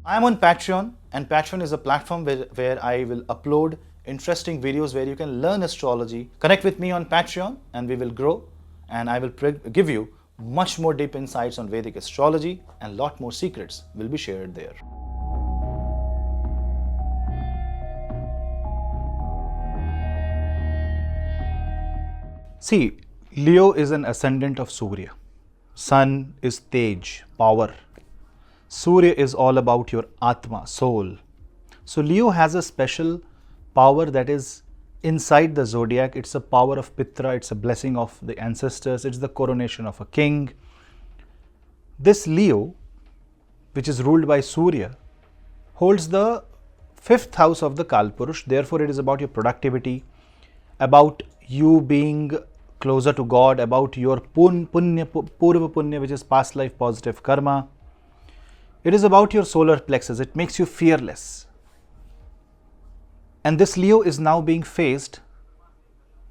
I am on Patreon, and Patreon is a platform where I will upload interesting videos where you can learn astrology. Connect with me on Patreon and we will grow, and I will give you much more deep insights on Vedic astrology, and lot more secrets will be shared there. See, Leo is an ascendant of Surya. Sun is Tej, power. Surya is all about your Atma, soul. So Leo has a special power that is inside the zodiac. It's a power of Pitra, it's a blessing of the ancestors, it's the coronation of a king. This Leo, which is ruled by Surya, holds the 5th house of the Kalpurush. Therefore, it is about your productivity, about you being closer to God, about your purva punya, which is past life positive karma. It is about your solar plexus. It makes you fearless. And this Leo is now being faced,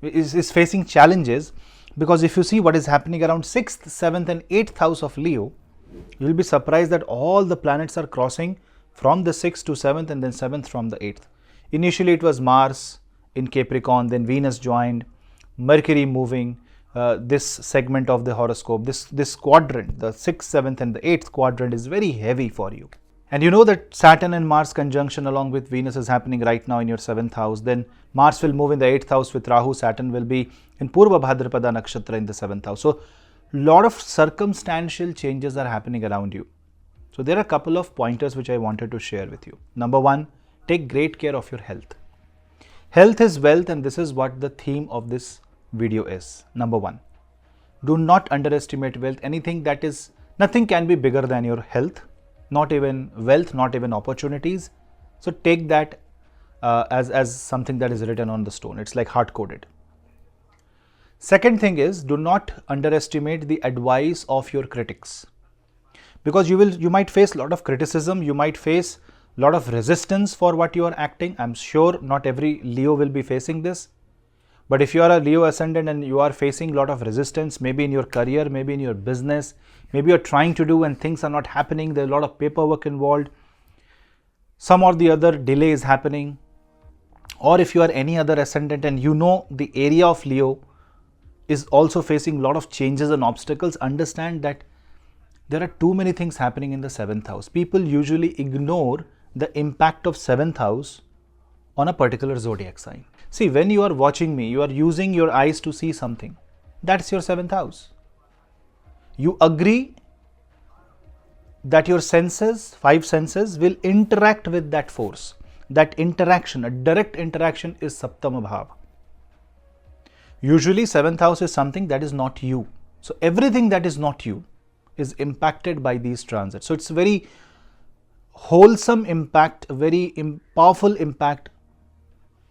is facing challenges, because if you see what is happening around 6th, 7th and 8th house of Leo, you will be surprised that all the planets are crossing from the 6th to 7th and then 7th from the 8th. Initially it was Mars in Capricorn, then Venus joined, Mercury moving, this segment of the horoscope, this quadrant, the 6th, 7th and the 8th quadrant is very heavy for you. And you know that Saturn and Mars conjunction along with Venus is happening right now in your 7th house. Then Mars will move in the 8th house with Rahu. Saturn will be in Purva Bhadrapada Nakshatra in the 7th house. So, lot of circumstantial changes are happening around you. So, there are a couple of pointers which I wanted to share with you. Number one, take great care of your health. Health is wealth, and this is what the theme of this video is. Number one, do not underestimate wealth. Nothing can be bigger than your health. Not even wealth, not even opportunities. So take that as something that is written on the stone. It's like hard coded. Second thing is, do not underestimate the advice of your critics, because you might face a lot of criticism, you might face a lot of resistance for what you are acting. I'm sure not every Leo will be facing this, but if you are a Leo ascendant and you are facing a lot of resistance, maybe in your career, maybe in your business, maybe you're trying to do and things are not happening, there's a lot of paperwork involved, some or the other delay is happening, or if you are any other ascendant and you know the area of Leo is also facing a lot of changes and obstacles, understand that there are too many things happening in the 7th house. People usually ignore the impact of 7th house on a particular zodiac sign. See, when you are watching me, you are using your eyes to see something. That's your 7th house. You agree that your senses, 5 senses, will interact with that force. That interaction, a direct interaction, is Saptama Bhava. Usually 7th house is something that is not you. So everything that is not you is impacted by these transits. So it's a very wholesome impact, a very powerful impact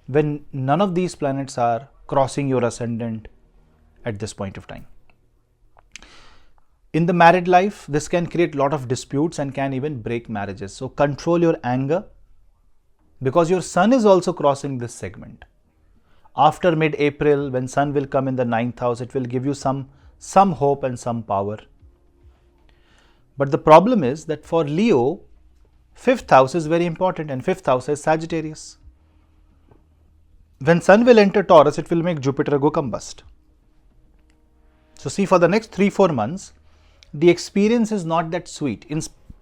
when none of these planets are crossing your ascendant at this point of time. In the married life, this can create a lot of disputes and can even break marriages. So control your anger, because your sun is also crossing this segment. After mid-April, when sun will come in the 9th house, it will give you some hope and some power. But the problem is that for Leo, 5th house is very important, and 5th house is Sagittarius. When sun will enter Taurus, it will make Jupiter go combust. So see, for the next 3-4 months, the experience is not that sweet.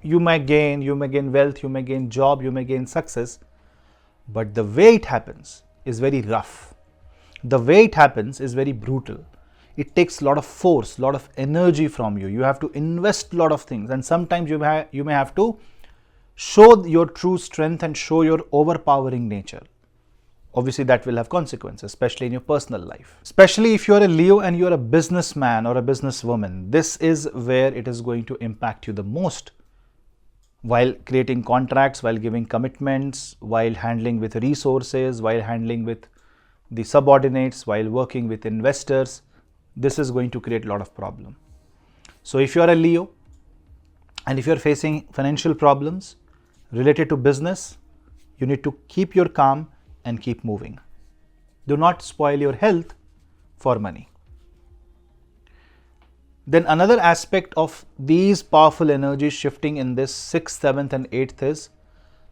You may gain wealth, you may gain job, you may gain success, but the way it happens is very rough. The way it happens is very brutal. It takes a lot of force, a lot of energy from you. You have to invest a lot of things, and sometimes you may have to show your true strength and show your overpowering nature. Obviously, that will have consequences, especially in your personal life. Especially if you are a Leo and you are a businessman or a businesswoman, this is where it is going to impact you the most. While creating contracts, while giving commitments, while handling with resources, while handling with the subordinates, while working with investors, this is going to create a lot of problem. So if you are a Leo and if you are facing financial problems related to business, you need to keep your calm and keep moving. Do not spoil your health for money. Then another aspect of these powerful energies shifting in this 6th, 7th and 8th is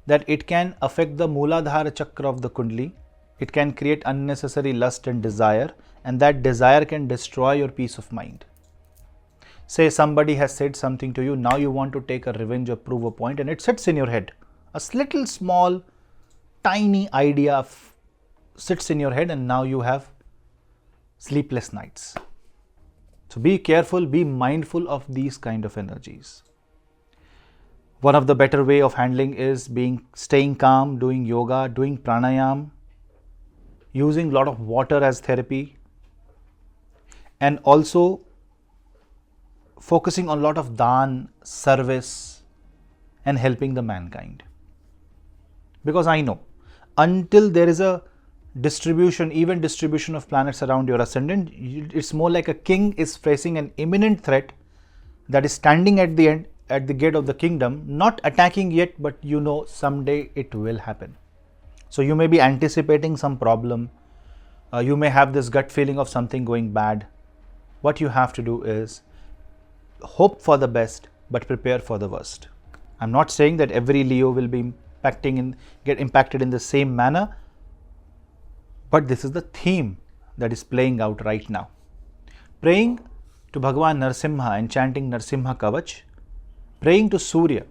that it can affect the Mooladhara chakra of the Kundli. It can create unnecessary lust and desire, and that desire can destroy your peace of mind. Say somebody has said something to you, now you want to take a revenge or prove a point, and it sits in your head. A little small, tiny idea sits in your head, and now you have sleepless nights. So be careful, be mindful of these kind of energies. One of the better way of handling is staying calm, doing yoga, doing pranayam, using a lot of water as therapy, and also focusing on a lot of dhan, service, and helping the mankind. Because I know, until there is a even distribution of planets around your ascendant, it's more like a king is facing an imminent threat that is standing at the gate of the kingdom, not attacking yet, but someday it will happen. So you may be anticipating some problem. You may have this gut feeling of something going bad. What you have to do is hope for the best, but prepare for the worst. I'm not saying that every Leo will be get impacted in the same manner, but this is the theme that is playing out right now. Praying to Bhagavan Narsimha and chanting Narsimha Kavach, praying to Surya,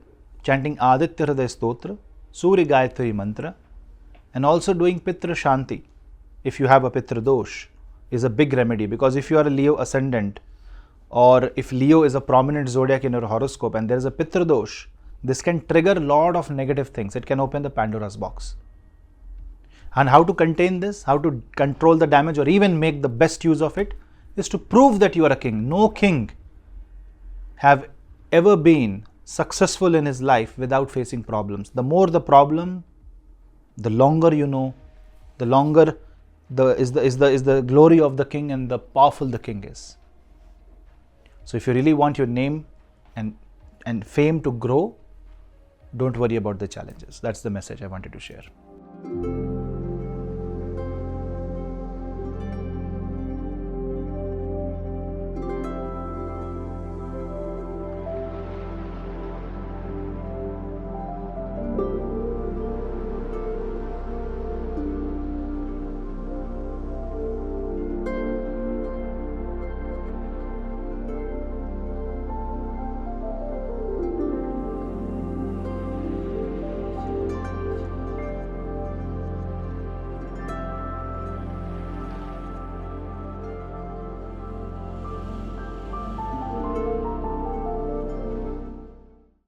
chanting Aditya Hriday Stotra, Surya Gayatri Mantra, and also doing Pitra Shanti if you have a Pitra Dosh is a big remedy, because if you are a Leo ascendant, or if Leo is a prominent zodiac in your horoscope and there is a Pitra Dosh, this can trigger a lot of negative things. It can open the Pandora's box. And how to contain this, how to control the damage or even make the best use of it, is to prove that you are a king. No king have ever been successful in his life without facing problems. The more the problem, the longer you know, the longer is the glory of the king and the powerful the king is. So if you really want your name and fame to grow, don't worry about the challenges. That's the message I wanted to share.